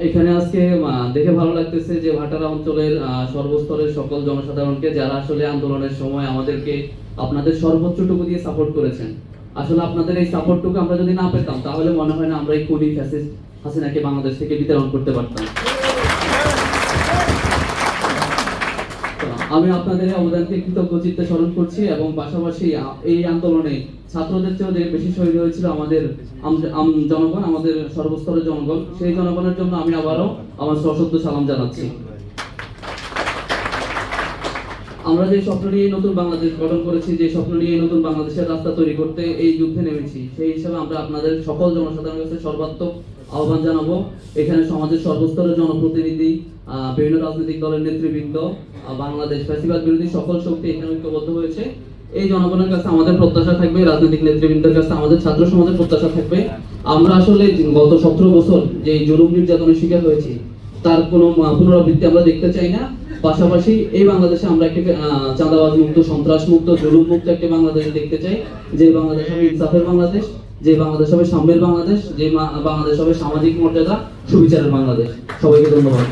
এখানে আজকে দেখে ভালো লাগতেছে যে ভাটারা অঞ্চলের সর্বস্তরের সকল জনসাধারণকে, যারা আসলে আন্দোলনের সময় আমাদেরকে আপনাদের সর্বোচ্চটুকু দিয়ে সাপোর্ট করেছেন। আসলে আপনাদের এই সাপোর্টটুকু আমরা যদি না পেতাম, তাহলে মনে হয় না আমরা এই খুনি ফ্যাসিস্ট হাসিনাকে বাংলাদেশ থেকে বিতরণ করতে পারতাম। আমি আপনাদের অবদানকে কৃতজ্ঞ চিত্তে স্মরণ করছি, এবং পাশাপাশি এই আন্দোলনে ছাত্রদের চেয়েও যে বেশি শহীদ হয়েছিল আমাদের জনগণ, আমাদের সর্বস্তরের জনগণ, সেই জনগণের জন্য আমি আবারও আমার সশ্রদ্ধ সালাম জানাচ্ছি। আমরা যে স্বপ্ন নিয়ে নতুন বাংলাদেশ গঠন করেছি, যে স্বপ্ন নিয়ে নতুন বাংলাদেশের রাস্তা তৈরি করতে এই যুদ্ধে নেমেছি, সেই হিসাবে আমরা আপনাদের সকল জনসাধারণের কাছে সর্বাত্মক আহ্বান জানাবো। এখানে সমাজের সর্বস্তরের জনপ্রতিনিধি, বিভিন্ন রাজনৈতিক দলের নেতৃবৃন্দ, বাংলাদেশ ফ্যাসিবাদ বিরোধী সকল শক্তি এখানে ঐক্যবদ্ধ হয়েছে। এই জনগণের কাছে আমাদের প্রত্যাশা থাকবে, রাজনৈতিক নেতৃবৃন্দের কাছে আমাদের ছাত্র সমাজের প্রত্যাশা থাকবে, আমরা আসলে গত 17 বছর যে জুলুম নির্যাতনের শিকার হয়েছি, তার কোনো পুনরাবৃত্তি আমরা দেখতে চাই না। পাশাপাশি এই বাংলাদেশে আমরা একটি চাঁদাবাজ মুক্ত, সন্ত্রাস মুক্ত, জুলুম মুক্ত একটি বাংলাদেশ দেখতে চাই, যে বাংলাদেশ হবে ইনসাফের বাংলাদেশ, যে বাংলাদেশ হবে সাম্যের বাংলাদেশ, যে বাংলাদেশ হবে সামাজিক মর্যাদা সুবিচারের বাংলাদেশ। সবাইকে ধন্যবাদ।